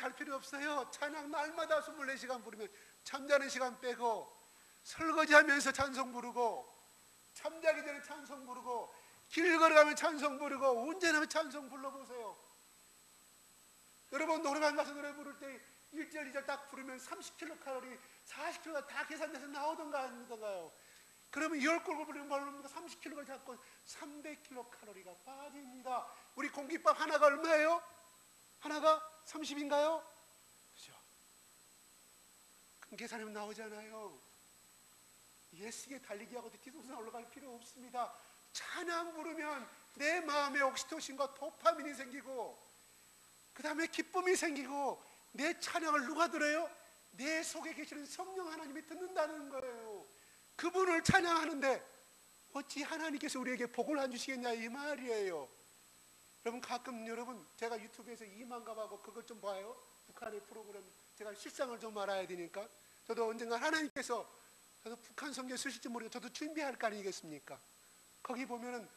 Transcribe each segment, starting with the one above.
할 필요 없어요. 찬양 날마다 24시간 부르면 잠자는 시간 빼고 설거지하면서 찬송 부르고 잠자기 전에 찬송 부르고 길 걸어가면 찬송 부르고 운전하면 찬송 불러보세요. 여러분 노래방 가서 노래 부를 때 1절 2절 딱 부르면 30kcal 40kcal 다 계산돼서 나오던가 아니던가요? 그러면 10곡을 부르면 얼마입니까? 30kg를 잡고 300kcal가 빠집니다. 우리 공깃밥 하나가 얼마예요? 하나가 30인가요? 그죠? 그럼 계산하면 나오잖아요. 예수에 달리기 하고 뒤통수 올라갈 필요 없습니다. 찬양 부르면 내 마음에 옥시토신과 도파민이 생기고 그 다음에 기쁨이 생기고 내 찬양을 누가 들어요? 내 속에 계시는 성령 하나님이 듣는다는 거예요. 그분을 찬양하는데 어찌 하나님께서 우리에게 복을 안 주시겠냐 이 말이에요. 여러분 가끔 제가 유튜브에서 이만갑하고 그것 좀 봐요. 북한의 프로그램 제가 실상을 좀 알아야 되니까 저도 언젠가 하나님께서 저도 북한 성경 쓰실지 모르고 저도 준비할 거 아니겠습니까? 거기 보면은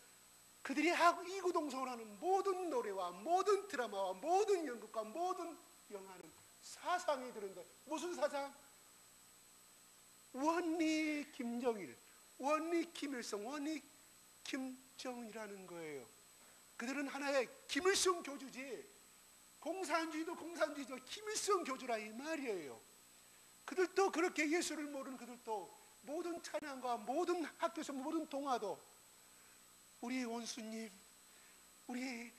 그들이 이구동성을 하는 모든 노래와 모든 드라마와 모든 연극과 모든 영화는 사상이 들은데 무슨 사상? 원리 김정일, 원리 김일성, 원리 김정이라는 거예요. 그들은 하나의 김일성 교주지 공산주의도 공산주의지만 김일성 교주라 이 말이에요. 그들도 그렇게 예수를 모르는 그들도 모든 찬양과 모든 학교에서 모든 동화도 우리 원수님, 우리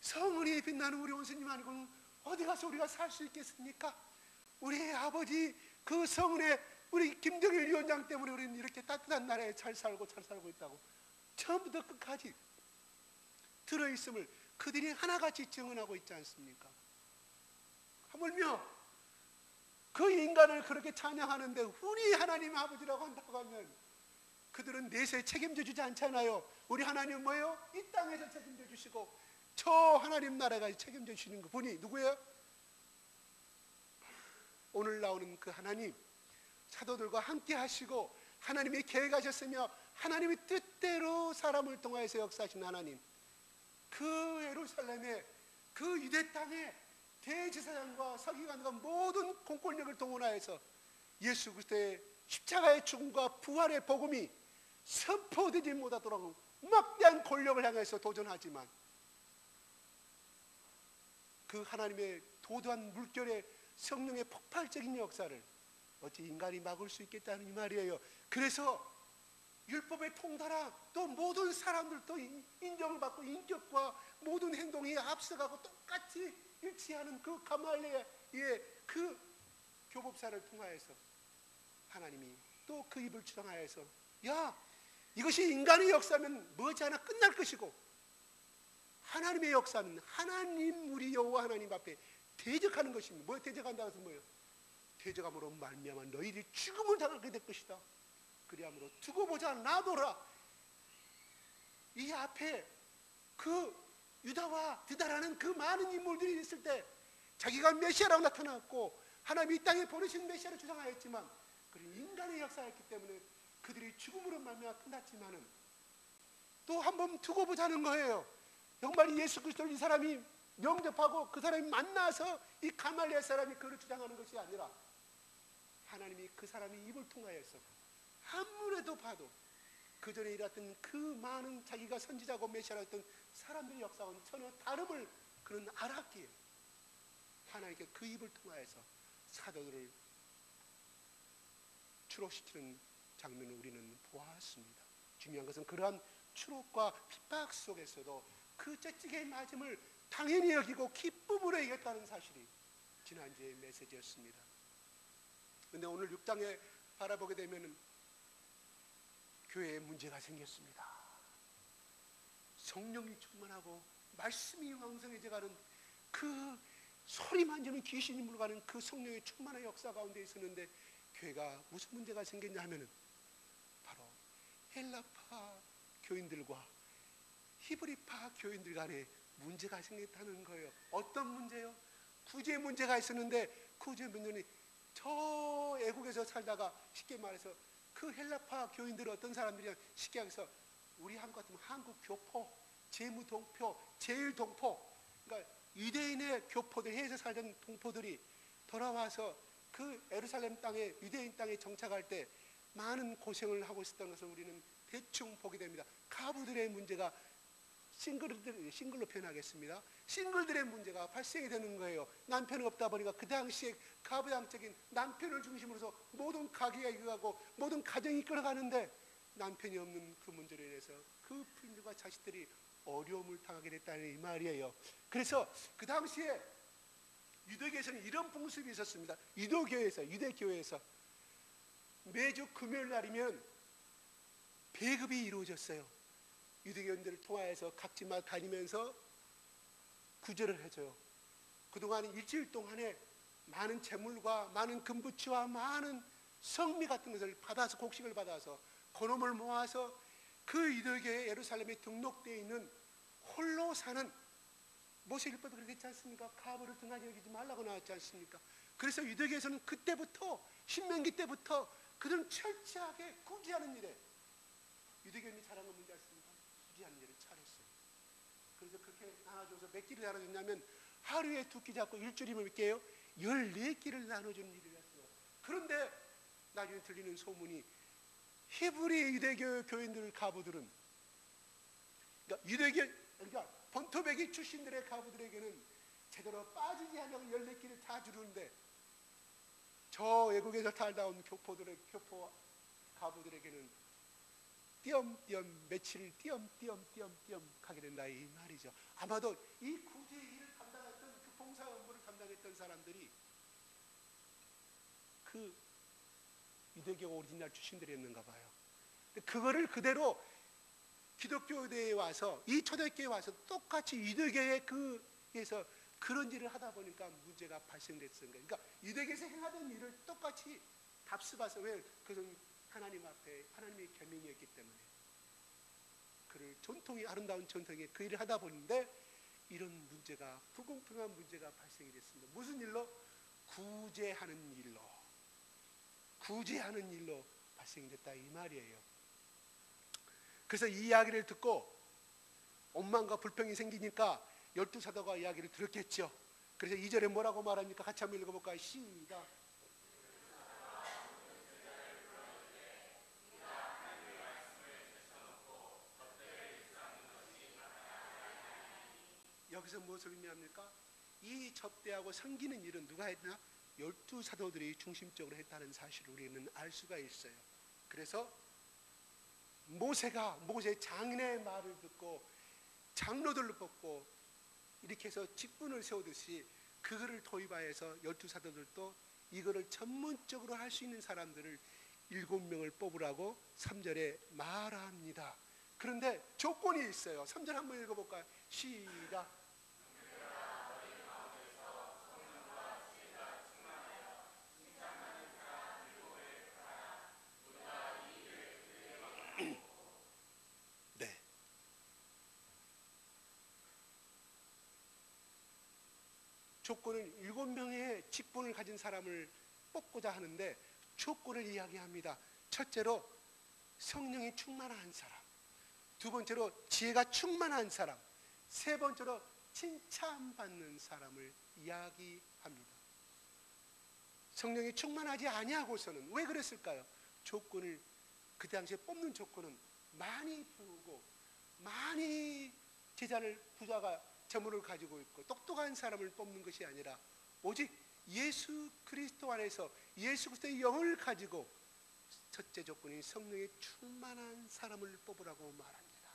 성은이 빛나는 우리 원수님 아니고는 어디 가서 우리가 살 수 있겠습니까? 우리 아버지 그 성은의 우리 김정일 위원장 때문에 우리는 이렇게 따뜻한 나라에 잘 살고 있다고 처음부터 끝까지 들어있음을 그들이 하나같이 증언하고 있지 않습니까? 하물며 그 인간을 그렇게 찬양하는데 우리 하나님 아버지라고 한다고 하면 그들은 내세에 책임져 주지 않잖아요. 우리 하나님은 뭐예요? 이 땅에서 책임져 주시고 저 하나님 나라가 책임져 주시는 분이 누구예요? 오늘 나오는 그 하나님, 사도들과 함께 하시고 하나님이 계획하셨으며 하나님의 뜻대로 사람을 통하여서 역사하신 하나님, 그 예루살렘에 그 유대 땅에 대제사장과 서기관과 모든 공권력을 동원하여서 예수 그리스도의 십자가의 죽음과 부활의 복음이 선포되지 못하도록 막대한 권력을 향해서 도전하지만 그 하나님의 도도한 물결의 성령의 폭발적인 역사를 어찌 인간이 막을 수 있겠다는 이 말이에요. 그래서 율법의 통달한 또 모든 사람들도 인정을 받고 인격과 모든 행동이 앞서가고 똑같이 일치하는 그 가말리의 그 교법사를 통하여서 하나님이 또 그 입을 주장하여서 야 이것이 인간의 역사면 머지않아 끝날 것이고 하나님의 역사는 하나님 우리 여호와 하나님 앞에 대적하는 것입니다. 뭐 대적한다고 해서 뭐예요? 대적함으로 말미암아 너희들이 죽음을 당하게 될 것이다. 그리함으로 두고 보자 나더라. 이 앞에 그 유다와 드다라는 그 많은 인물들이 있을 때 자기가 메시아라고 나타났고 하나님이 이 땅에 보내신 메시아를 주장하였지만 그런 인간의 역사였기 때문에 그들이 죽음으로 말미암아 끝났지만은 또 한번 두고 보자는 거예요. 정말 예수 그리스도를 이 사람이 영접하고 그 사람이 만나서 이 가말리엘 사람이 그를 주장하는 것이 아니라 하나님이 그 사람이 입을 통하여서 아무래도 봐도 그 전에 일었던 그 많은 자기가 선지자고 메시아라 했던 사람들의 역사와는 전혀 다름을 그는 알았기에 하나님께 그 입을 통하여서 사도들을 추록시키는 장면을 우리는 보았습니다. 중요한 것은 그러한 추록과 핍박 속에서도 그 째찌개의 맞음을 당연히 여기고 기쁨으로 이겼다는 사실이 지난주의 메시지였습니다. 그런데 오늘 6장에 바라보게 되면 교회에 문제가 생겼습니다. 성령이 충만하고 말씀이 왕성해져가는 그 소리만 지르는 귀신이 물어가는 그 성령의 충만한 역사 가운데 있었는데 교회가 무슨 문제가 생겼냐 하면은 바로 헬라파 교인들과 히브리파 교인들 간에 문제가 생겼다는 거예요. 어떤 문제요? 구제 문제가 있었는데 구제 문제는 저 애국에서 살다가 쉽게 말해서 그 헬라파 교인들은 어떤 사람들이냐 쉽게 해서 우리 한국 같으면 한국 교포, 재무동포, 제일동포 그러니까 유대인의 교포들, 해에서 살던 동포들이 돌아와서 그 예루살렘 땅에, 유대인 땅에 정착할 때 많은 고생을 하고 있었던 것을 우리는 대충 보게 됩니다. 가부들의 문제가 싱글로 표현하겠습니다. 싱글들의 문제가 발생이 되는 거예요. 남편이 없다 보니까 그 당시에 가부장적인 남편을 중심으로서 모든 가게가 이끌어가고 모든 가정이 이끌어가는데, 남편이 없는 그 문제로 인해서 그 부인들과 자식들이 어려움을 당하게 됐다는 이 말이에요. 그래서 그 당시에 유대교에서는 이런 풍습이 있었습니다. 유대교회에서 매주 금요일 날이면 배급이 이루어졌어요. 유대교인들을 통하여서 각지마다 다니면서 구제를 해줘요. 그동안 일주일 동안에 많은 재물과 많은 금부치와 많은 성미 같은 것을 받아서, 곡식을 받아서 그놈을 모아서 그 유대교회 예루살렘에 등록되어 있는 홀로 사는, 모세율법에 그렇게 했지 않습니까? 가부를 등한히 여기지 말라고 나왔지 않습니까? 그래서 유대교에서는 그때부터, 신명기 때부터 그들은 철저하게 구제하는 일에, 유대교인이 잘한 건 뭔지 아십니까? 구제하는 일을 잘했어요. 그래서 그렇게 나눠줘서 몇 끼를 나눠줬냐면 하루에 2끼 잡고 일주일이면 몇 개예요? 14끼를 나눠주는 일을 했어요. 그런데 나중에 들리는 소문이 히브리 유대교 교인들 가부들은, 그러니까 본토배기 출신들의 가부들에게는 제대로 빠지지 않냐고 14끼를 다 주는데, 저 외국에서 살다 온 교포 가부들에게는 띄엄띄엄 며칠 띄엄띄엄 가게 된다 이 말이죠. 아마도 이 구제 일을 담당했던, 그 봉사 업무를 담당했던 사람들이 그 유대교 오리지널 출신들이었는가 봐요. 그거를 그대로 기독교대에 와서, 이 초대교회에 와서 똑같이 유대교의 그에서 그런 일을 하다 보니까 문제가 발생됐던 거예요. 그러니까 유대교에서 행하던 일을 똑같이 답습해서, 왜? 그것은 하나님 앞에 하나님의 계명이었기 때문에, 그를 아름다운 전통에 그 일을 하다 보는데 이런 문제가, 불공평한 문제가 발생이 됐습니다. 무슨 일로? 구제하는 일로 발생이 됐다 이 말이에요. 그래서 이 이야기를 듣고 원망과 불평이 생기니까 12사도가 이야기를 들었겠죠. 그래서 2절에 뭐라고 말합니까? 같이 한번 읽어볼까요? 시작. 여기서 무엇을 의미합니까? 이 접대하고 섬기는 일은 누가 했나? 12사도들이 중심적으로 했다는 사실을 우리는 알 수가 있어요. 그래서 모세의 장인의 말을 듣고 장로들을 뽑고 이렇게 해서 직분을 세우듯이 그거를 도입하여서 12사도들도 이거를 전문적으로 할 수 있는 사람들을 7명을 뽑으라고 3절에 말합니다. 그런데 조건이 있어요. 3절 한번 읽어볼까요? 시작. 네. 조건은 7명의 직분을 가진 사람을 뽑고자 하는데 조건을 이야기합니다. 첫째로 성령이 충만한 사람, 두 번째로 지혜가 충만한 사람, 세 번째로 칭찬받는 사람을 이야기합니다. 성령이 충만하지 아니하고서는 왜 그랬을까요? 조건을, 그 당시에 뽑는 조건은 많이 배우고 많이 부자가 재물을 가지고 있고 똑똑한 사람을 뽑는 것이 아니라 오직 예수 그리스도 안에서 예수 그리스도의 영을 가지고, 첫째 조건이 성령에 충만한 사람을 뽑으라고 말합니다.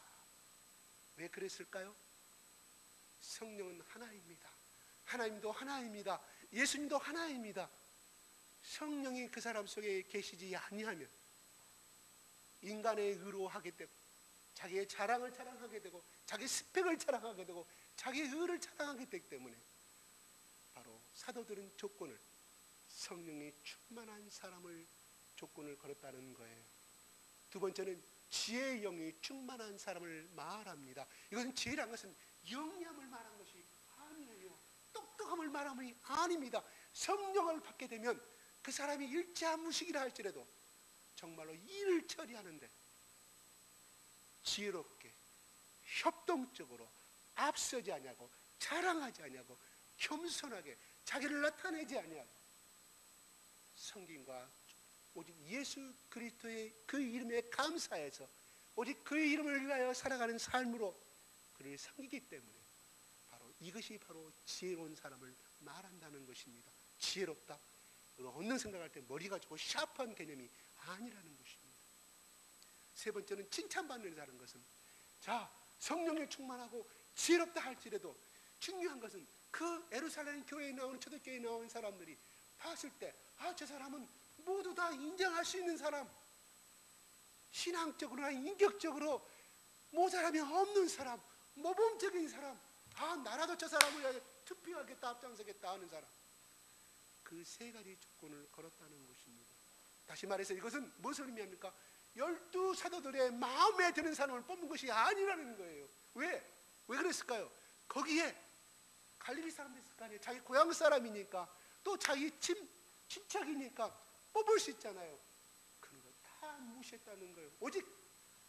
왜 그랬을까요? 성령은 하나입니다. 하나님도 하나입니다. 예수님도 하나입니다. 성령이 그 사람 속에 계시지 아니하면 인간의 의로 하게 되고, 자기의 자랑을 자랑하게 되고, 자기 스펙을 자랑하게 되고, 자기의 의를 자랑하게 되기 때문에 바로 사도들은 조건을, 성령이 충만한 사람을 조건을 걸었다는 거예요. 두 번째는 지혜의 영이 충만한 사람을 말합니다. 이것은 지혜라는 것은 영리함을 말한 것이 아니에요. 똑똑함을 말한 것이 아닙니다. 성령을 받게 되면 그 사람이 일자무식이라 할지라도 정말로 일을 처리하는데 지혜롭게 협동적으로 앞서지 않냐고 자랑하지 아니하고 겸손하게 자기를 나타내지 아니하고 성김과 오직 예수 그리스도의 그 이름에 감사해서 오직 그의 이름을 위하여 살아가는 삶으로 그를 섬기기 때문에 바로 이것이 바로 지혜로운 사람을 말한다는 것입니다. 지혜롭다, 얻는 생각할 때 머리가 좋고 샤프한 개념이 아니라는 것입니다. 세 번째는 칭찬받는 자라는 것은 성령에 충만하고 지혜롭다 할지라도 중요한 것은 그 예루살렘 교회에 나오는 초대교회에 나오는 사람들이 봤을 때 저 사람은 모두 다 인정할 수 있는 사람, 신앙적으로나 인격적으로 모자람이 없는 사람, 모범적인 사람, 나라도 저 사람을 위해 투표하겠다, 앞장서겠다 하는 사람, 그 세 가지 조건을 걸었다는 것입니다. 다시 말해서 이것은 무엇을 의미합니까? 12 사도들의 마음에 드는 사람을 뽑는 것이 아니라는 거예요. 왜 그랬을까요? 거기에 갈릴리 사람들 있을 거 아니에요. 자기 고향 사람이니까, 또 자기 친척이니까 뽑을 수 있잖아요. 그런 거 다 무시했다는 거예요. 오직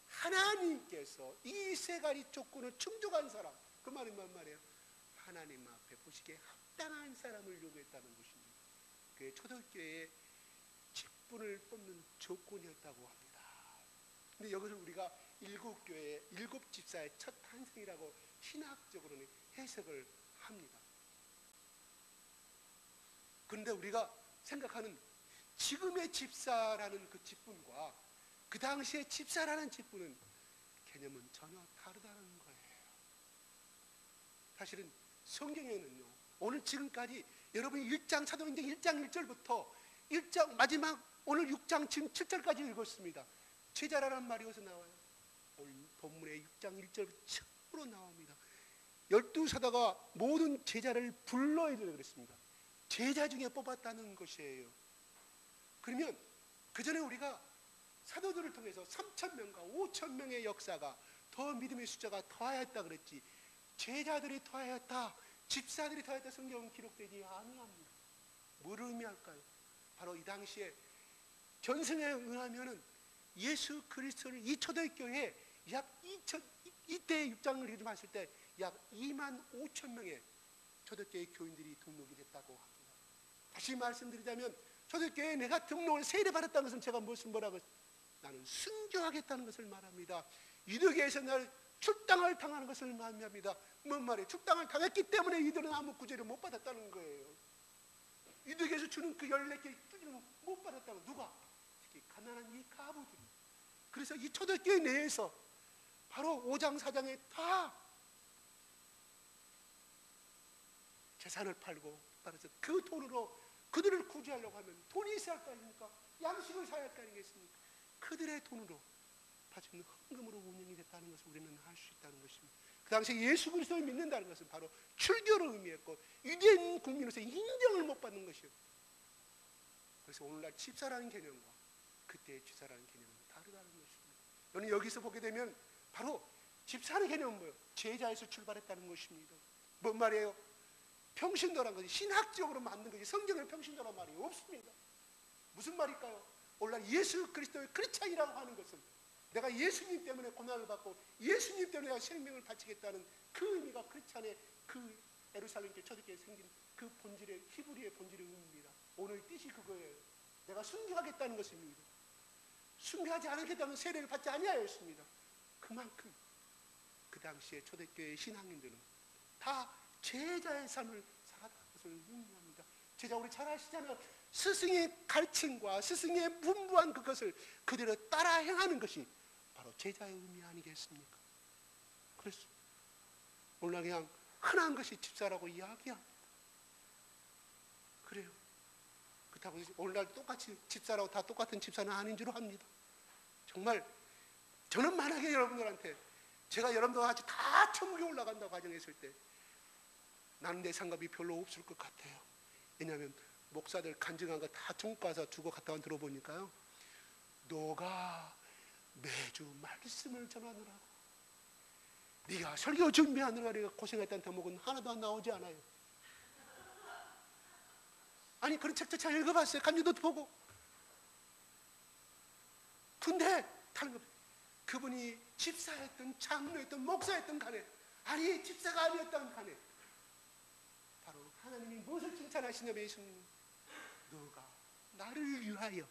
하나님께서 이 세 가지 조건을 충족한 사람, 그 말이 뭔 말이에요? 하나님 앞에 보시기에 합당한 사람을 요구했다는 것입니다. 그게 초대교회의 직분을 뽑는 조건이었다고 합니다. 근데 여기서 우리가 일곱 교회의 일곱 집사의 첫 탄생이라고 신학적으로는 해석을 합니다. 그런데 우리가 생각하는 지금의 집사라는 그 직분과 그 당시의 집사라는 직분은 개념은 전혀 다르다는 거예요. 사실은 성경에는요, 오늘 지금까지 여러분이 1장 사도행전 1장 1절부터 1장 마지막 오늘 6장 지금 7절까지 읽었습니다. 제자라는 말이 어디서 나와요? 오늘 본문의 6장 1절부터 처음으로 나옵니다. 12 사도가 모든 제자를 불러이르라 그랬습니다. 제자 중에 뽑았다는 것이에요. 그러면 그 전에 우리가 사도들을 통해서 3,000명과 5,000명의 역사가 더 믿음의 숫자가 더하였다 그랬지, 제자들이 더하였다, 집사들이 더하였다 성경은 기록되지 아니합니다. 뭐를 의미할까요? 바로 이 당시에 전승에 의하면은 예수 그리스도를 이 초대교회에 약 2천, 이때 6장을 봤을 때 약 25,000명의 초대교회 교인들이 등록이 됐다고 합니다. 다시 말씀드리자면 초대교회에 내가 등록을 세례받았다는 것은 제가 뭐라고, 나는 순교하겠다는 것을 말합니다. 유대교회에서 날 출당을 당하는 것을 말합니다. 뭔 말이에요? 출당을 당했기 때문에 이들은 아무 구제를 못 받았다는 거예요. 유대교회에서 주는 그 14개의 뚜지는 못 받았다는, 누가? 특히 가난한 이 가부들이. 그래서 이 초대교회 내에서 바로 5장 4장에 다 재산을 팔고, 따라서 그 돈으로 그들을 구제하려고 하면 돈이 있어야 할 거 아닙니까? 양식을 사야 할 거 아니겠습니까? 그들의 돈으로 바치는 헌금으로 운영이 됐다는 것을 우리는 알 수 있다는 것입니다. 그 당시에 예수 그리스도를 믿는다는 것은 바로 출교를 의미했고 유대인 국민으로서 인정을 못 받는 것이에요. 그래서 오늘날 집사라는 개념과 그때의 집사라는 개념은 다르다는 것입니다. 저는 여기서 보게 되면 바로 집사라는 개념은 뭐예요? 제자에서 출발했다는 것입니다. 뭔 말이에요? 평신도라는 것이 신학적으로 만든 것이 성경의 평신도란 말이 없습니다. 무슨 말일까요? 오늘날 예수 그리스도의 크리스찬이라고 하는 것은 내가 예수님 때문에 고난을 받고 예수님 때문에 내가 생명을 바치겠다는 그 의미가 크리스찬의 그 예루살렘 교회 초대교회에 생긴 그 본질의 히브리의 본질의 의미입니다. 오늘 뜻이 그거예요. 내가 순교하겠다는 것입니다. 순교하지 않겠다는 세례를 받지 아니하였습니다. 그만큼 그 당시에 초대교회의 신앙인들은 다 제자의 삶을 살았다는 것을 의미합니다. 제자 우리 잘 아시잖아요. 스승의 가르침과 스승의 분부한 그것을 그대로 따라 행하는 것이 바로 제자의 의미 아니겠습니까? 그래서 오늘날 그냥 흔한 것이 집사라고 이야기합니다. 그래요. 그렇다고 오늘날 똑같이 집사라고 다 똑같은 집사는 아닌 줄 압니다. 정말 저는 만약에 여러분들한테 제가 여러분들과 같이 다 천국에 올라간다고 가정했을 때 나는 내 상관이 별로 없을 것 같아요. 왜냐하면 목사들 간증한 거 다 천국 가서 두고 갔다 온 들어보니까요, 너가 매주 말씀을 전하느라고, 네가 설교 준비하느라 네가 고생했다는 대목은 하나도 안 나오지 않아요. 아니 그런 책도 잘 읽어봤어요. 간증도 보고. 근데 다른 거, 그분이 집사였든 장로였든 목사였든 간에, 아니 집사가 아니었던 간에 승천하신 예수님, 너가 나를 위하여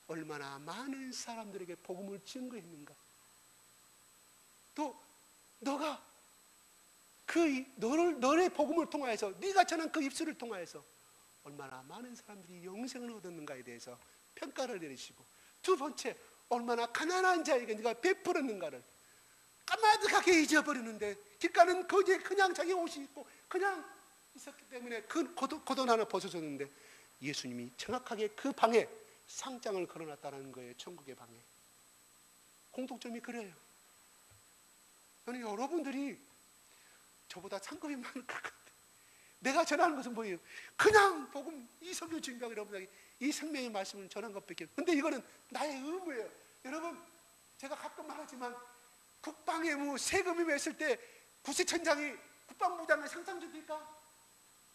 얼마나 많은 사람들에게 복음을 증거했는가. 또 너가 너의 복음을 통하여서, 네가 전한 그 입술을 통하여서 얼마나 많은 사람들이 영생을 얻었는가에 대해서 평가를 내리시고, 두 번째, 얼마나 가난한 자에게 네가 베풀었는가를 까마득하게 잊어버리는데, 길가는 거기에 그냥 자기 옷이 있고 그냥 있었기 때문에 그 고돈 하나 벗어줬는데, 예수님이 정확하게 그 방에 상장을 걸어놨다는 거예요. 천국의 방에. 공통점이 그래요. 저는 여러분들이 저보다 상급이 많을 것 같아요. 내가 전하는 것은 뭐예요? 그냥 복음, 이 설교 준비하고 여러분에게 이 생명의 말씀을 전한 것밖에. 근데 이거는 나의 의무예요. 여러분, 제가 가끔 말하지만 국방의 의무, 세금이 냈을 때 구세천장이 국방부장의 상장 줍니까?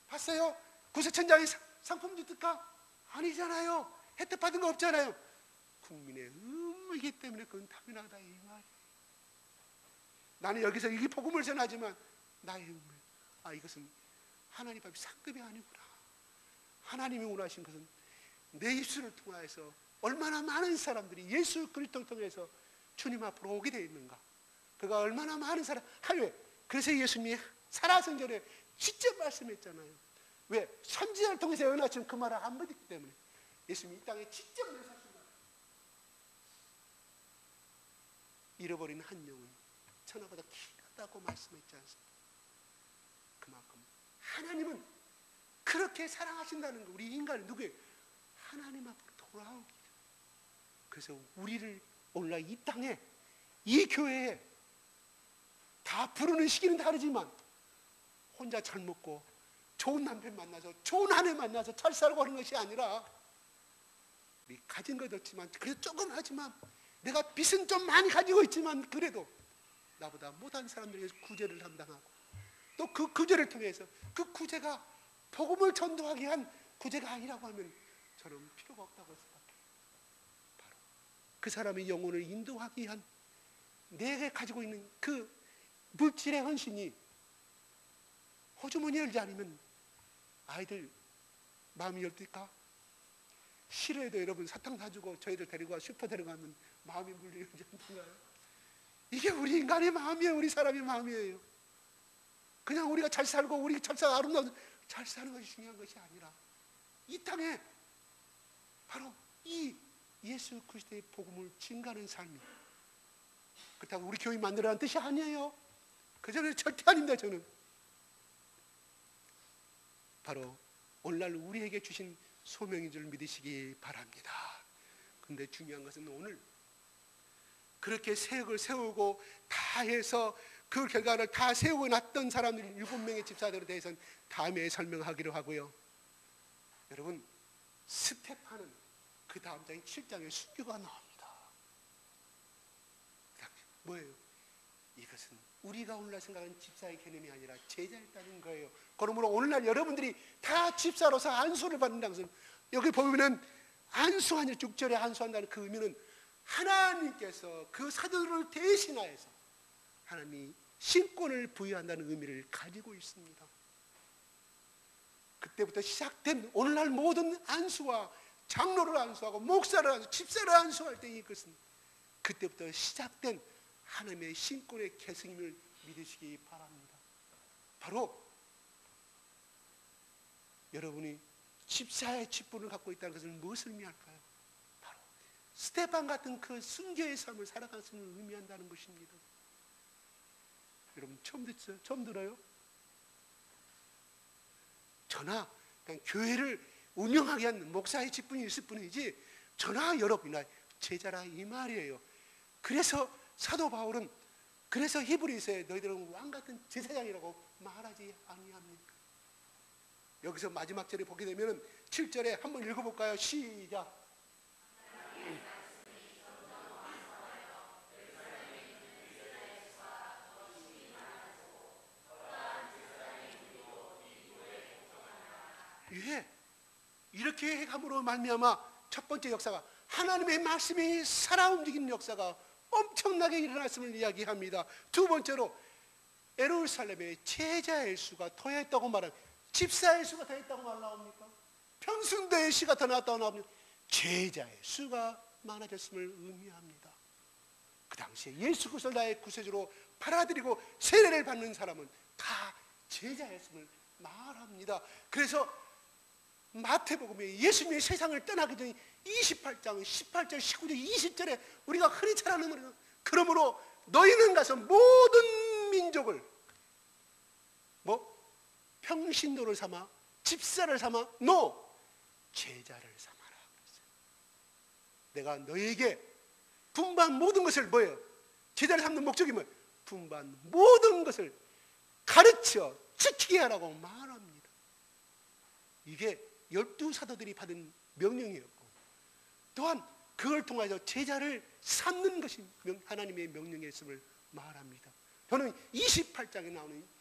봤어요? 구세천장이 상품 줍니까? 아니잖아요. 혜택 받은 거 없잖아요. 국민의 의무이기 때문에 그건 당연하다, 이 말이에요. 나는 여기서 이 복음을 전하지만 나의 의무예요. 아, 이것은 하나님 앞에 상급이 아니구나. 하나님이 원하신 것은 내 입술을 통하여서 얼마나 많은 사람들이 예수 그리스도를 통해서 주님 앞으로 오게 되어 있는가. 그가 얼마나 많은 사람, 왜? 그래서 예수님이 살아생전에 직접 말씀했잖아요. 왜? 선지자를 통해서 예언하신 그 말을 안 믿었기 때문에. 예수님이 이 땅에 직접 내사신 말. 잃어버린 한 영혼 천하보다 귀하다고 말씀했지 않습니까? 그만큼 하나님은 그렇게 사랑하신다는 거. 우리 인간은 누구예요? 하나님 앞으로 돌아오기. 그래서 우리를 오늘날 이 땅에, 이 교회에 다 부르는 시기는 다르지만 혼자 잘 먹고 좋은 남편 만나서 좋은 아내 만나서 잘 살고 하는 것이 아니라, 우리 가진 것 없지만 그래도 조금 하지만, 내가 빚은 좀 많이 가지고 있지만 그래도 나보다 못한 사람들에게 구제를 담당하고, 또 그 구제를 통해서 그 구제가 복음을 전도하기 위한 구제가 아니라고 하면 저는 필요가 없다고 생각해요. 바로 그 사람의 영혼을 인도하기 위한 내게 가지고 있는 그 물질의 헌신이 호주머니 열지 않으면 아이들 마음이 열릴까? 싫어해도 여러분 사탕 사주고 저희들 데리고 슈퍼 데려가면 마음이 물리 열지 않나요? 이게 우리 인간의 마음이에요. 우리 사람의 마음이에요. 그냥 우리가 잘 살고 우리 잘 살고 아름다운 잘 사는 것이 중요한 것이 아니라, 이 땅에 바로 이 예수 그리스도의 복음을 증가하는 삶이, 그렇다고 우리 교회 만들어라는 뜻이 아니에요. 그 점에서 절대 아닙니다. 저는 바로 오늘날 우리에게 주신 소명인 줄 믿으시기 바랍니다. 그런데 중요한 것은 오늘 그렇게 세역을 세우고 다 해서 그 결과를 다 세우고 났던 사람들 7명의 집사들에 대해서는 다음에 설명하기로 하고요. 여러분, 스테파는 그 다음 장인 7장에 순교가 나옵니다. 뭐예요? 이것은 우리가 오늘날 생각하는 집사의 개념이 아니라 제자였다는 거예요. 그러므로 오늘날 여러분들이 다 집사로서 안수를 받는다는 것은, 여기 보면은 안수하는 6절에 안수한다는 그 의미는 하나님께서 그 사도들을 대신하여서 하나님이 신권을 부여한다는 의미를 가지고 있습니다. 그때부터 시작된 오늘날 모든 안수와 장로를 안수하고 목사를 안수하고 집사를 안수할 때, 이것은 그때부터 시작된 하나님의 신권의 계승임을 믿으시기 바랍니다. 바로 여러분이 집사의 직분을 갖고 있다는 것은 무엇을 의미할까요? 바로 스테판 같은 그 순교의 삶을 살아가는 것을 의미한다는 것입니다. 여러분 처음 듣죠? 처음 들어요? 저나 그냥 교회를 운영하게 하는 목사의 직분이 있을 뿐이지 저나 여러분이나 제자라 이 말이에요. 그래서 사도 바울은 그래서 히브리서에 너희들은 왕같은 제사장이라고 말하지 아니합니까? 여기서 마지막 절에 보게 되면 7절에 한번 읽어볼까요? 시작. 예, 이렇게 함으로 말미암아 첫 번째 역사가 하나님의 말씀이 살아 움직이는 역사가 엄청나게 일어났음을 이야기합니다. 두 번째로 예루살렘에 제자의 수가 더했다고 말한 집사의 수가 더 있다고 말 나옵니까? 평순도의 시가 더 나왔다고 나옵니까? 제자의 수가 많아졌음을 의미합니다. 그 당시에 예수 그리스도를 나의 구세주로 받아들이고 세례를 받는 사람은 다 제자였음을 말합니다. 그래서 마태복음에 예수님이 세상을 떠나기 전에 28장, 18절, 19절, 20절에 우리가 흔히 잘 아는 말은, 그러므로 너희는 가서 모든 민족을 평신도를 삼아, 집사를 삼아, 제자를 삼아라 그랬어요. 내가 너희에게 분반 모든 것을 뭐예요? 제자를 삼는 목적이 뭐예요? 분반 모든 것을 가르쳐 지키게 하라고 말합니다. 이게 12사도들이 받은 명령이었고, 또한 그걸 통해서 제자를 삼는 것이 하나님의 명령이었음을 말합니다. 저는 28장에 나오는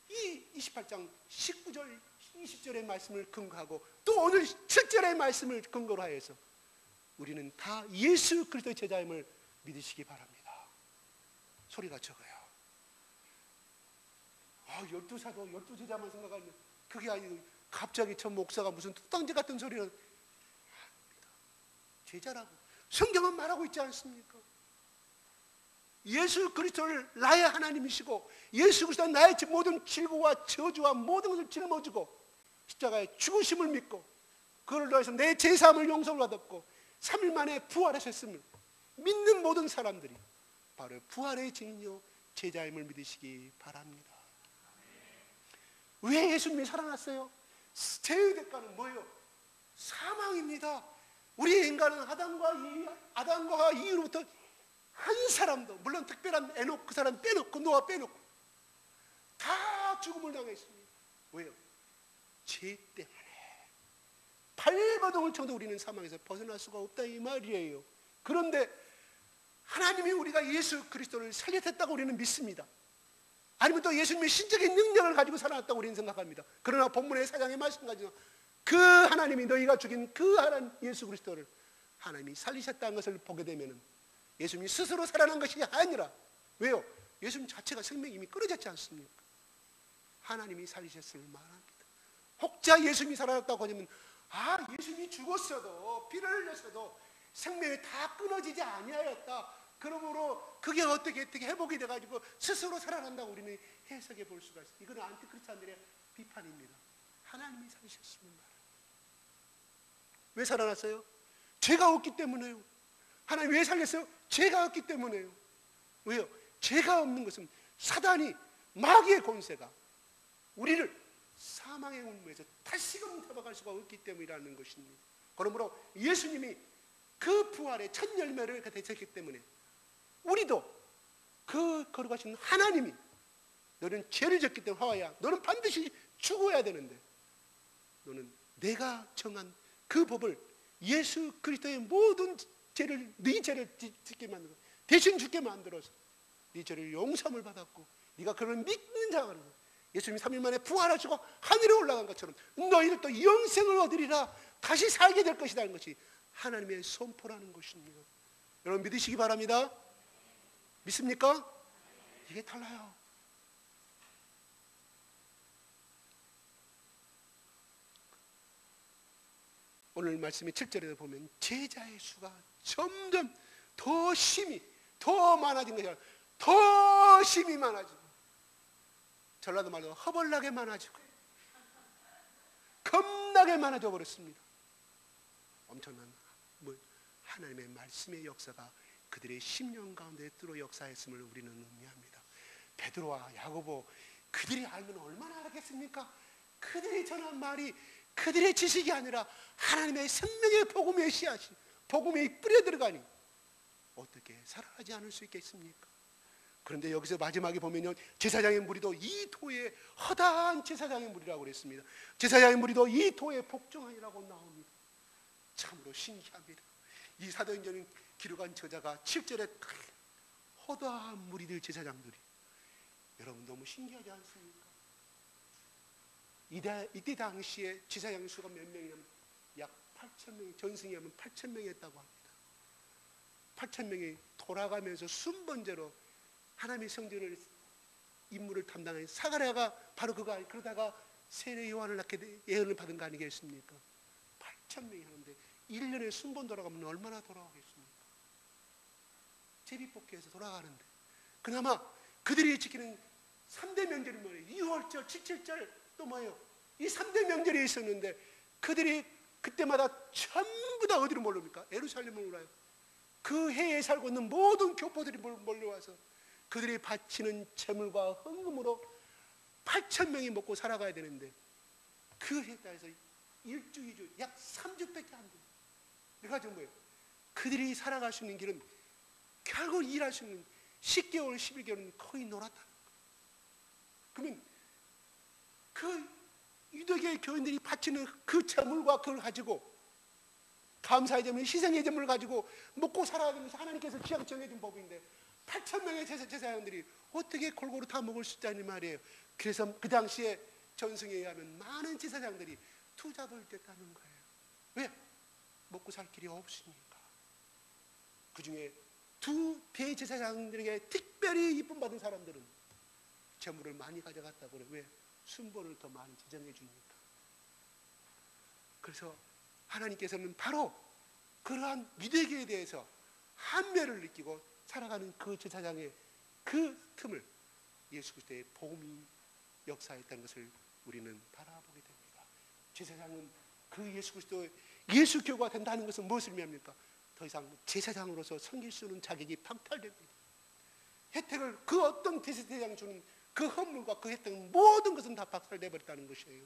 이 28장 19절 20절의 말씀을 근거하고 또 오늘 7절의 말씀을 근거로 하여서 우리는 다 예수 그리스도의 제자임을 믿으시기 바랍니다. 소리가 적어요. 12사도 12제자만 생각하면 그게 아니고 갑자기 저 목사가 무슨 뚝방지 같은 소리를 합니다. 제자라고 성경은 말하고 있지 않습니까? 예수 그리스도를 나의 하나님이시고 예수 그리스도는 나의 모든 질고와 저주와 모든 것을 짊어지고 십자가의 죽으심을 믿고 그를 통해서 내 죄사함을 용서를 받았고 3일 만에 부활하셨음을 믿는 모든 사람들이 바로 부활의 증인이요 제자임을 믿으시기 바랍니다. 왜 예수님이 살아났어요? 죄의 대가는 뭐예요? 사망입니다. 우리 인간은 아담과 이후로부터 한 사람도, 물론 특별한 에녹 그 사람 빼놓고 노아 빼놓고 다 죽음을 당했습니다. 왜요? 죄 때문에. 발버둥을 쳐도 우리는 사망에서 벗어날 수가 없다 이 말이에요. 그런데 하나님이 우리가 예수 그리스도를 살렸다고 우리는 믿습니다. 아니면 또 예수님의 신적인 능력을 가지고 살아났다고 우리는 생각합니다. 그러나 본문의 4장의 말씀까지는 그 하나님이 너희가 죽인 그 하나님 예수 그리스도를 하나님이 살리셨다는 것을 보게 되면 예수님이 스스로 살아난 것이 아니라, 왜요? 예수님 자체가 생명이 이미 끊어졌지 않습니까? 하나님이 살리셨음을 말합니다. 혹자 예수님이 살아났다고 하면 예수님이 죽었어도 피를 흘렸어도 생명이 다 끊어지지 아니하였다. 그러므로 그게 어떻게 회복이 돼가지고 스스로 살아난다고 우리는 해석해 볼 수가 있어요. 이거는 안티크리스찬들의 비판입니다. 하나님이 살리셨음을 말합니다. 왜 살아났어요? 죄가 없기 때문에요. 하나님 왜 살렸어요? 죄가 없기 때문에요. 왜요? 죄가 없는 것은 사단이, 마귀의 권세가 우리를 사망의 운명에서 다시금 잡아갈 수가 없기 때문이라는 것입니다. 그러므로 예수님이 그 부활의 첫 열매를 대체했기 때문에 우리도 그 거룩하신 하나님이 너는 죄를 졌기 때문에 하와야 너는 반드시 죽어야 되는데 너는 내가 정한 그 법을 예수 그리스도의 모든 죄를, 네 죄를 짓게 만들고 대신 죽게 만들어서 네 죄를 용서함을 받았고 네가 그를 믿는 자가 예수님이 3일 만에 부활하시고 하늘에 올라간 것처럼 너희는 또 영생을 얻으리라, 다시 살게 될 것이라는 것이 하나님의 선포라는 것입니다. 여러분 믿으시기 바랍니다. 믿습니까? 이게 달라요. 오늘 말씀의 7절에도 보면 제자의 수가 점점 더 심히 더 많아진 것이 아니라 더 심히 많아지고, 전라도 말로 허벌나게 많아지고 겁나게 많아져 버렸습니다. 엄청난 하나님의 말씀의 역사가 그들의 심령 가운데 뚫어 역사했음을 우리는 의미합니다. 베드로와 야고보, 그들이 알면 얼마나 알았겠습니까? 그들이 전한 말이 그들의 지식이 아니라 하나님의 생명의 복음의 씨앗이, 복음에 뿌려 들어가니 어떻게 살아나지 않을 수 있겠습니까? 그런데 여기서 마지막에 보면요, 제사장의 무리도 이 토에 허다한 제사장의 무리라고 그랬습니다. 제사장의 무리도 이 토에 복종하니라고 나옵니다. 참으로 신기합니다. 이 사도행전을 기록한 저자가 7절에 허다한 무리들, 제사장들이, 여러분 너무 신기하지 않습니까? 이때 당시에 제사장 수가 몇 명이냐면 약 8,000명, 전승이하면 8,000명이 했다고 합니다. 8,000명이 돌아가면서 순번제로 하나님의 성전을 임무를 담당한 사가랴가 바로 그가, 그러다가 세례 요한을 낳게 예언을 받은 거 아니겠습니까? 8,000명이 하는데 1년에 순번 돌아가면 얼마나 돌아오겠습니까? 제비뽑기에서 돌아가는데 그나마 그들이 지키는 3대 명절이 뭐예요? 6월절, 7.7절 또 뭐예요? 이 3대 명절이 있었는데 그들이 그때마다 전부 다 어디로 몰려옵니까? 예루살렘으로 가요. 그 해에 살고 있는 모든 교포들이 몰려와서 그들이 바치는 제물과 헌금으로 8,000명이 먹고 살아가야 되는데 그 해에 따라서 1주, 2주, 약 3주밖에 안 돼요. 그래가지고 뭐예요? 그들이 살아갈 수 있는 길은 결국 일할 수 있는 10개월, 11개월은 거의 놀았다. 그러면 그 유대교의 교인들이 바치는 그 제물과 그걸 가지고 감사의 제물, 희생의 제물을 가지고 먹고 살아야 되면서 하나님께서 취향 정해준 법인데 8,000명의 제사장들이 어떻게 골고루 다 먹을 수 있다는 말이에요. 그래서 그 당시에 전승에 의하면 많은 제사장들이 투잡을 뗐다는 거예요. 왜? 먹고 살 길이 없으니까. 그 중에 두 대제사장들에게 특별히 이쁨 받은 사람들은 재물을 많이 가져갔다고 그래요. 왜? 순번을 더 많이 지정해 주니까. 그래서 하나님께서는 바로 그러한 유대교에 대해서 한멸을 느끼고 살아가는 그 제사장의 그 틈을 예수 그리스도의 복음이 역사했다는 것을 우리는 바라보게 됩니다. 제사장은 그 예수 그리스도의 예수교가 된다는 것은 무엇을 의미합니까? 더 이상 제사장으로서 섬길 수 있는 자격이 박탈됩니다. 혜택을 그 어떤 제사장이 주는 그 헌물과 그 혜택은 모든 것은 다 박탈돼 버렸다는 것이에요.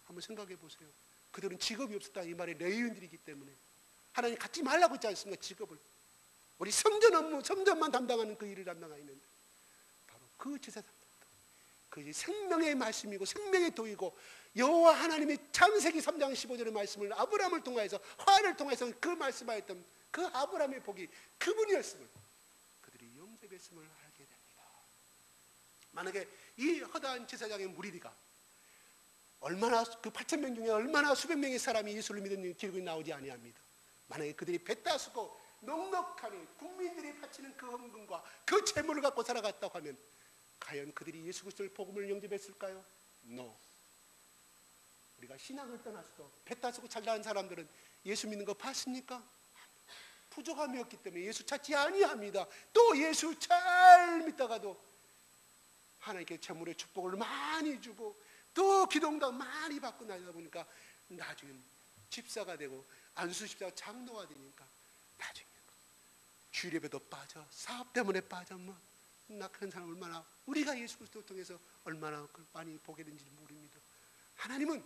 한번 생각해 보세요. 그들은 직업이 없었다 이 말이 레위인들이기 때문에 하나님 갖지 말라고 했지 않습니까? 직업을. 우리 성전 업무, 성전만 담당하는 그 일을 담당하고 있는데 바로 그 제사장, 그 생명의 말씀이고 생명의 도이고 여호와 하나님의 창세기 3장 15절의 말씀을 아브라함을 통해서 화를 통해서 그 말씀하였던 그 아브라함의 복이 그분이었음을 그들이 영접했음을 알게 됩니다. 만약에 이 허다한 제사장의 무리가 얼마나 그 8,000명 중에 얼마나 수백 명의 사람이 예수를 믿는 기록이 나오지 아니합니다. 만약에 그들이 배따수고 넉넉하니 국민들이 바치는 그 헌금과 그 재물을 갖고 살아갔다고 하면 과연 그들이 예수 그리스도의 복음을 영접했을까요? No. 우리가 신앙을 떠나서도 배따수고 잘나는 사람들은 예수 믿는 거 봤습니까? 부족함이 없기 때문에 예수 찾지 아니합니다. 또 예수 잘 믿다가도 하나님께 재물의 축복을 많이 주고 또 기도응답 많이 받고 나다 보니까 나중엔 집사가 되고 안수 집사가 장로가 되니까 나중에 주일예배도 빠져 사업 때문에 빠져 나 그런 사람 얼마나 우리가 예수 그리스도를 통해서 얼마나 많이 보게 된지 모릅니다. 하나님은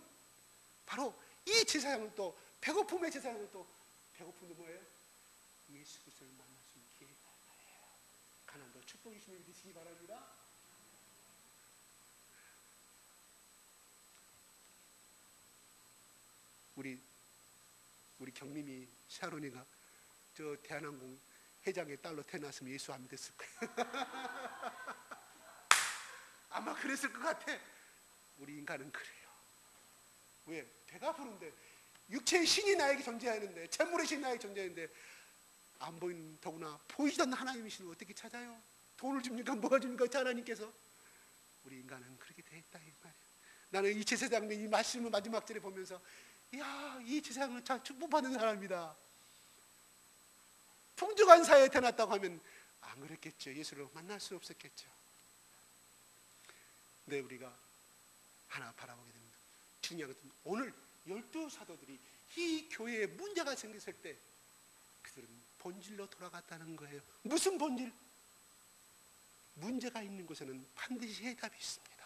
바로 이 제사장을 또 배고픔의 제사장을 또 배고픔도 뭐예요? 예수 그리스도를 만날 수 있는 기회가 말이에요. 가난도 축복이심을 믿으시기 바랍니다. 우리 경림이 샤론이가 저 대한항공 회장의 딸로 태어났으면 예수 안 믿었을 거예요. 아마 그랬을 것 같아. 우리 인간은 그래요. 왜? 배가 부른데 육체의 신이 나에게 존재하는데 재물의 신이 나에게 존재하는데 안 보이는 더구나 보이지도 않는 하나님의 신을 어떻게 찾아요? 돈을 줍니까? 뭐가 줍니까? 하나님께서. 우리 인간은 그렇게 돼 있다 이 말이에요. 나는 이 제사장의 이 말씀을 마지막 절에 보면서 이야, 이 제사장은 참 축복받는 사람이다. 풍족한 사회에 태어났다고 하면 안 그랬겠죠. 예수를 만날 수 없었겠죠. 근데 우리가 하나 바라보게 됩니다. 중요한 것은 오늘 12사도들이 이 교회에 문제가 생겼을 때 그들은 본질로 돌아갔다는 거예요. 무슨 본질? 문제가 있는 곳에는 반드시 해답이 있습니다.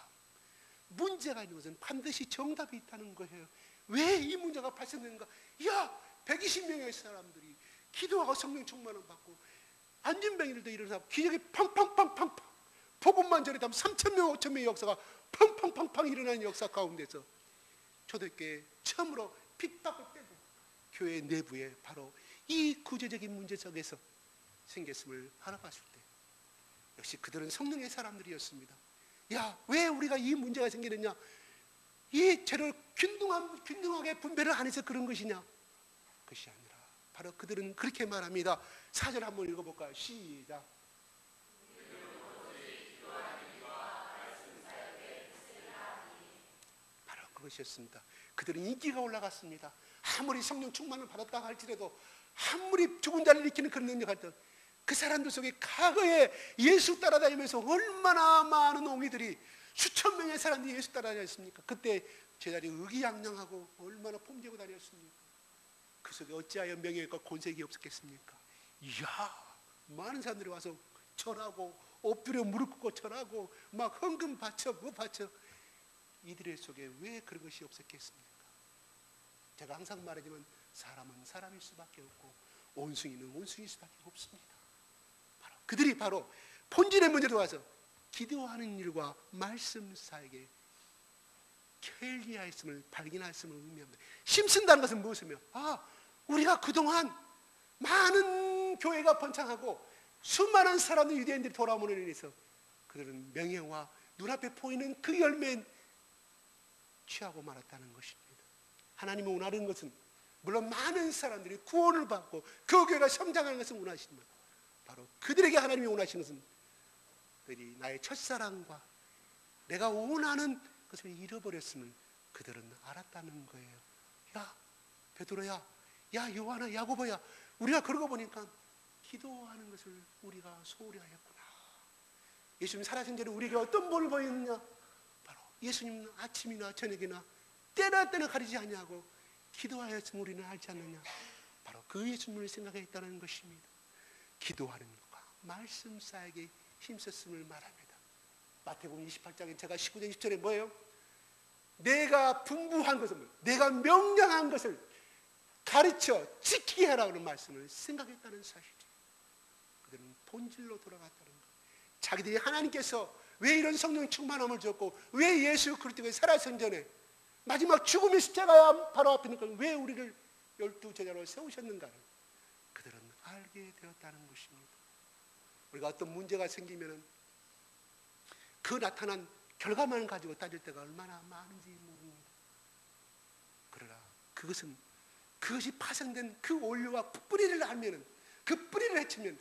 문제가 있는 곳은 반드시 정답이 있다는 거예요. 왜 이 문제가 발생되는가? 야, 120명의 사람들이 기도하고 성령 충만을 받고 안진병들도 일어나고 기적이 팡팡팡팡팡 복음만 전해다면 3,000명 5,000명의 역사가 팡팡팡팡 일어나는 역사 가운데서 초대교회 처음으로 핍박을 빼고 교회 내부에 바로 이 구제적인 문제 속에서 생겼음을 바라봤을 때 역시 그들은 성령의 사람들이었습니다. 야, 왜 우리가 이 문제가 생기느냐? 이 죄를 균등하게 분배를 안 해서 그런 것이냐? 그것이 아니라 바로 그들은 그렇게 말합니다. 4절 한번 읽어볼까요? 시작. 것이었습니다. 그들은 인기가 올라갔습니다. 아무리 성령 충만을 받았다 할지라도, 아무리 죽은 자를 일으키는 그런 능력을 할 때, 그 사람들 속에 과거에 예수 따라다니면서 얼마나 많은 옹이들이, 수천 명의 사람들이 예수 따라다녔습니까? 그때 제자들이 의기양양하고 얼마나 폼지고 다녔습니까? 그 속에 어찌하여 명예가 권세가 없었겠습니까? 이야, 많은 사람들이 와서 절하고 엎드려 무릎 꿇고 절하고 막 헌금 바쳐 뭐 바쳐. 이들의 속에 왜 그런 것이 없었겠습니까? 제가 항상 말하지만 사람은 사람일 수밖에 없고 원숭이는 원숭이일 수밖에 없습니다. 그들이 바로 본질의 문제로 와서 기도하는 일과 말씀 사이에 켈리하였음을 발견하였음을 의미합니다. 심쓴다는 것은 무엇이며, 우리가 그동안 많은 교회가 번창하고 수많은 사람들, 유대인들이 돌아옴으로 인해서 그들은 명예와 눈앞에 보이는 그 열매에 취하고 말았다는 것입니다. 하나님이 원하는 것은 물론 많은 사람들이 구원을 받고 그 교회가 성장하는 것을 원하시지만, 바로 그들에게 하나님이 원하시는 것은 그들이 나의 첫사랑과 내가 원하는 것을 잃어버렸음을 그들은 알았다는 거예요. 야 베드로야, 야 요한아, 야고보야, 우리가 그러고 보니까 기도하는 것을 우리가 소홀히 하였구나. 예수님 살아신 전에 우리에게 어떤 본을 보였느냐? 바로 예수님은 아침이나 저녁이나 때나 가리지 아니하고 기도하였음을 우리는 알지 않느냐? 바로 그 예수님을 생각했다는 것입니다. 기도하는 것과 말씀 사역에 힘썼음을 말합니다. 마태복음 28장에 제가 19절 20절에 뭐예요? 내가 분부한 것을, 내가 명령한 것을 가르쳐 지키게 하라는 말씀을 생각했다는 사실이죠. 그들은 본질로 돌아갔다는 것. 자기들이 하나님께서 왜 이런 성령 충만함을 줬고 왜 예수 그리스도의 살아선 전에 마지막 죽음의 십자가 바로 앞에 있는 걸 왜 우리를 12 제자로 세우셨는가를 그들은 알게 되었다는 것입니다. 우리가 어떤 문제가 생기면 그 나타난 결과만 가지고 따질 때가 얼마나 많은지 모릅니다. 그러나 그것이 파생된 그 원료와 뿌리를 알면은, 그 뿌리를 헤치면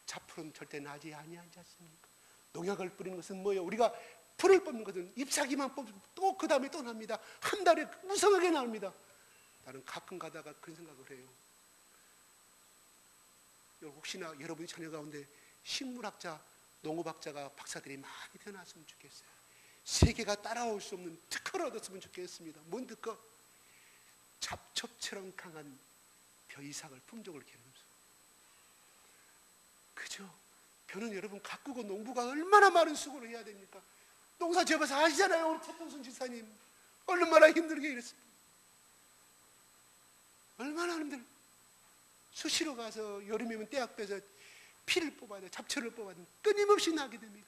잡풀은 절대 나지 아니하지 않습니까? 농약을 뿌리는 것은 뭐예요? 우리가 풀을 뽑는 것은 잎사귀만 뽑고 또 그 다음에 또 납니다. 한 달에 무성하게 나옵니다. 나는 가끔 가다가 그런 생각을 해요. 혹시나 여러분이 자녀 가운데 식물학자, 농업학자가 박사들이 많이 태어났으면 좋겠어요. 세계가 따라올 수 없는 특허를 얻었으면 좋겠습니다. 뭔 특허? 잡초처럼 강한 벼이삭을 품종을 기르면서. 그죠? 벼는 여러분 가꾸고 농부가 얼마나 많은 수고를 해야 됩니까? 농사 지어봐서 아시잖아요. 우리 최평순 지사님 얼마나 힘들게 일했습니까? 얼마나 힘들. 수시로 가서 여름이면 떼약 빼서 피를 뽑아야 돼, 잡초를 뽑아야 돼. 끊임없이 나게 됩니다.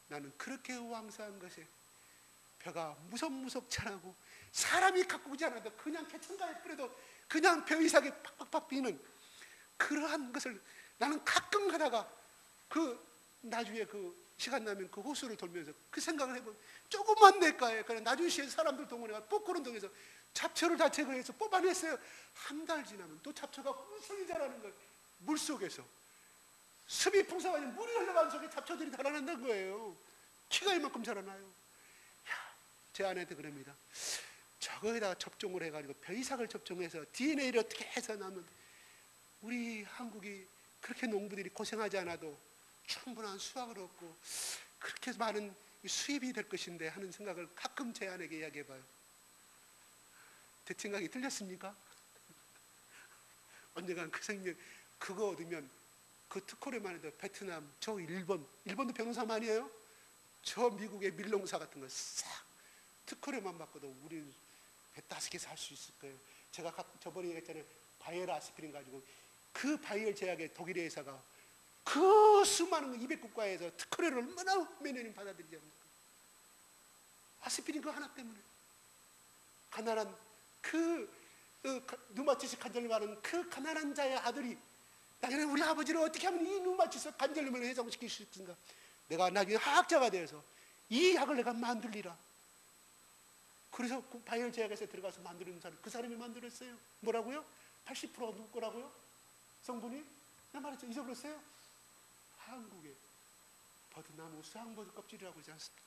나는 그렇게 왕성한 것에 벼가 무섭무섭 자라고 사람이 가꾸지 않아도 그냥 개천가에 뿌려도 그냥 벼이삭에 팍팍팍 피는 그러한 것을 나는 가끔 가다가 나중에 시간 나면 그 호수를 돌면서 그 생각을 해보면 조그만 내과에 그냥 나주시에 사람들 동원해가 뽀꾸른 동에서 잡초를 다 제거해서 뽑아냈어요. 한 달 지나면 또 잡초가 우성이 자라는 거예요. 물속에서 습이 풍성하니 물이 흘러가는 속에 잡초들이 자라난다는 거예요. 키가 이만큼 자라나요. 제 아내한테 그럽니다. 저거에다가 접종을 해가지고 벼이삭을 접종해서 DNA를 어떻게 해서 나면 우리 한국이 그렇게 농부들이 고생하지 않아도 충분한 수확을 얻고 그렇게 많은 수입이 될 것인데 하는 생각을 가끔 제 아내에게 이야기해봐요. 제 생각이 틀렸습니까? 언젠간 그 생명 그거 얻으면 그 특허료만 해도 베트남, 저 일본도 변호사만이에요. 저 미국의 밀농사 같은 거 싹 특허료만 받고도 우리 배 5개 살 수 있을 거예요. 제가 저번에 얘기했잖아요. 바이엘 아스피린 가지고 그 바이엘 제약의 독일의 회사가 그 수많은 200국가에서 특허료를 얼마나 매년 받아들이지 않습니까? 아스피린 그 하나 때문에 가난한 누마티스 간절을 받은 그 가난한 자의 아들이 나중에 우리 아버지를 어떻게 하면 이 누마티스 간절염을 해장시킬 수 있는가? 내가 나중에 화학자가 되어서 이 약을 내가 만들리라. 그래서 그 바이오 제약에서 들어가서 만드는 사람, 그 사람이 만들었어요. 뭐라고요? 80%가 누구 거라고요? 성분이? 나 말했죠. 잊어버렸어요? 한국의 버드나무 수항버드 껍질이라고 하지 않습니까?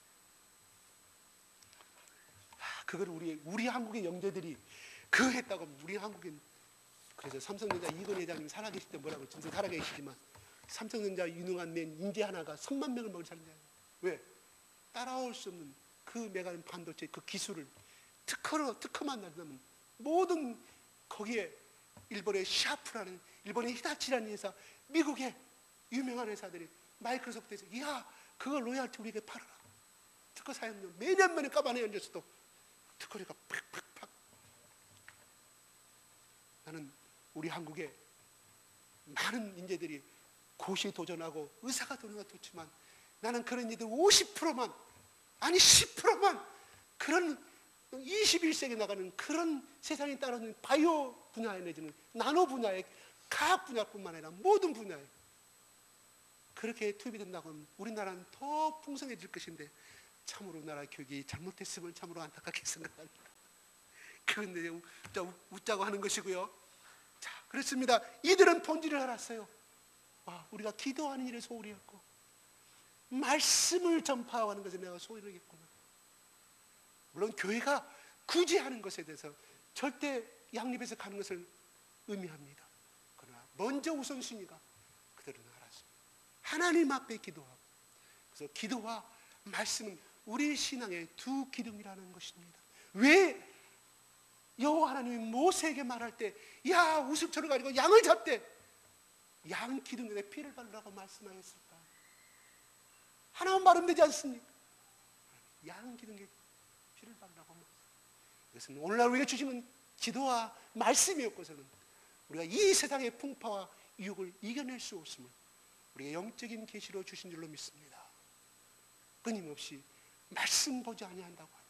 그걸 우리 한국의 영재들이 그 했다고 하면 우리 한국인, 그래서 삼성전자 이건 회장님 살아계실 때 뭐라고, 진짜 살아계시지만 삼성전자 유능한 맨 인재 하나가 3만 명을 먹을 사람이잖아요. 왜? 따라올 수 없는 그 메가는 반도체 그 기술을 특허만 나면 모든 거기에 일본의 샤프라는, 일본의 히다치라는 회사, 미국의 유명한 회사들이 마이크로소프트에서 이야 그거 로얄티 우리에게 팔아라. 특허 사용료 매년 만에 까만에 얹었어도 특허료가 팍팍팍. 나는 우리 한국에 많은 인재들이 고시 도전하고 의사가 되는 건 좋지만 나는 그런 이들 50%만 아니 10%만 그런 21세기에 나가는 그런 세상에 따르는 바이오 분야에 내지는 나노 분야에 과학 분야뿐만 아니라 모든 분야에 그렇게 투입이 된다고 하면 우리나라는 더 풍성해질 것인데 참으로 나라 교육이 잘못됐음을 참으로 안타깝게 생각합니다. 그런데 웃자고 하는 것이고요. 자, 그렇습니다. 이들은 본질을 알았어요. 와, 우리가 기도하는 일에 소홀히 했고 말씀을 전파하는 것에 내가 소홀히 했구나. 물론 교회가 굳이 하는 것에 대해서 절대 양립해서 가는 것을 의미합니다. 그러나 먼저 우선순위가 그들은 알았습니다. 하나님 앞에 기도하고, 그래서 기도와 말씀은 우리 신앙의 두 기둥이라는 것입니다. 왜 여호와 하나님이 모세에게 말할 때 야 우슬초를 가지고 양을 잡되 양 기둥에 피를 바르라고 말씀하셨을까? 하나만 바르면 되지 않습니까? 양 기둥에 피를 바르라고 말씀. 이것은 오늘날 우리가 주시는 기도와 말씀이었고서는 우리가 이 세상의 풍파와 유혹을 이겨낼 수 없음을 우리의 영적인 계시로 주신 줄로 믿습니다. 끊임없이 말씀 보지 아니한다고 하면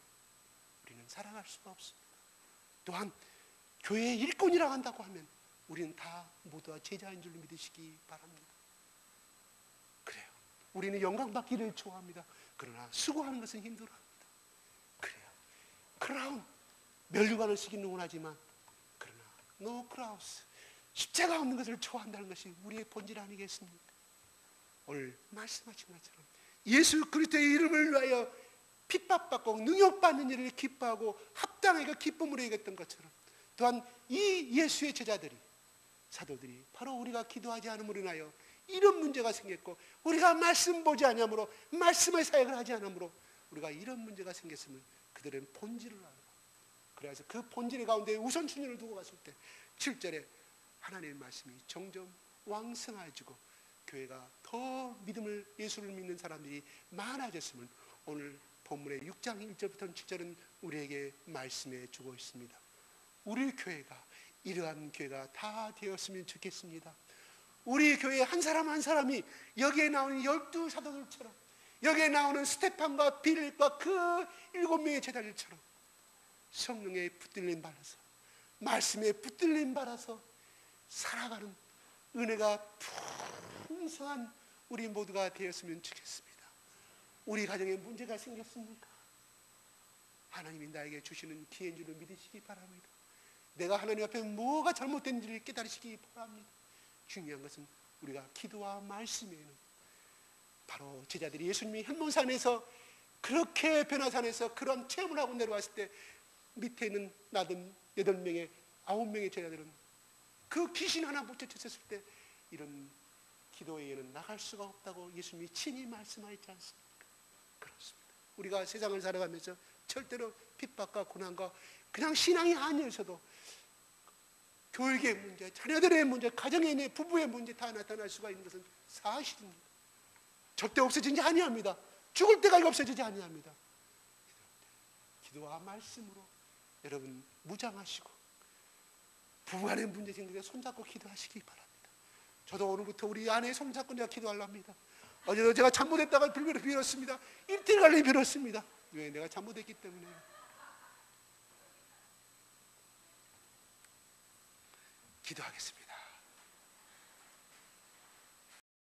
우리는 살아갈 수가 없습니다. 또한 교회의 일꾼이라고 한다고 하면 우리는 다 모두가 제자인 줄로 믿으시기 바랍니다. 그래요. 우리는 영광받기를 좋아합니다. 그러나 수고하는 것은 힘들어합니다. 그래요. 크라운, 면류관을 쓰기는 원하지만 그러나 노 크라우스, 십자가 없는 것을 좋아한다는 것이 우리의 본질 아니겠습니까? 오늘 말씀하신 것처럼 예수 그리스도의 이름을 위하여 핍박받고 능욕받는 일을 기뻐하고 합당하게 기쁨으로 여겼던 것처럼 또한 이 예수의 제자들이, 사도들이 바로 우리가 기도하지 않음으로 인하여 이런 문제가 생겼고 우리가 말씀 보지 않으므로 말씀의 사역을 하지 않으므로 우리가 이런 문제가 생겼으면 그들은 본질을 알고, 그래서 그 본질 가운데 우선순위를 두고 갔을 때 7절에 하나님의 말씀이 점점 왕성해지고 교회가 더 믿음을, 예수를 믿는 사람들이 많아졌음을 오늘 본문의 6장 1절부터 7절은 우리에게 말씀해 주고 있습니다. 우리 교회가 이러한 교회가 다 되었으면 좋겠습니다. 우리 교회 한 사람 한 사람이 여기에 나오는 12 사도들처럼, 여기에 나오는 스테판과 빌립과 그 7명의 제자들처럼 성령의 붙들림 받아서, 말씀에 붙들림 받아서 살아가는 은혜가 풍성한 우리 모두가 되었으면 좋겠습니다. 우리 가정에 문제가 생겼습니까? 하나님이 나에게 주시는 기회인 줄을 믿으시기 바랍니다. 내가 하나님 앞에 뭐가 잘못된지를 깨달으시기 바랍니다. 중요한 것은 우리가 기도와 말씀에는 바로 제자들이 예수님이 헬몬산에서 그렇게 변화산에서 그런 체험을 하고 내려왔을 때 밑에 있는 나든 8명의 9명의 제자들은 그 귀신 하나 묻혀쳤을 때 이런 기도에는 나갈 수가 없다고 예수님이 친히 말씀하셨지 않습니까? 그렇습니다. 우리가 세상을 살아가면서 절대로 핍박과 고난과 그냥 신앙이 아니어서도 교육의 문제, 자녀들의 문제, 가정의 문제, 부부의 문제 다 나타날 수가 있는 것은 사실입니다. 절대 없어지지 아니합니다. 죽을 때까지 없어지지 아니합니다. 기도와 말씀으로 여러분 무장하시고 부부간의 문제 생길 때 손잡고 기도하시기 바랍니다. 저도 오늘부터 우리 아내 손잡고 내가 기도하랍니다. 어제도 제가 잘못했다가 빌었습니다. 이틀 갈래 빌었습니다. 왜? 내가 잘못했기 때문에. 기도하겠습니다.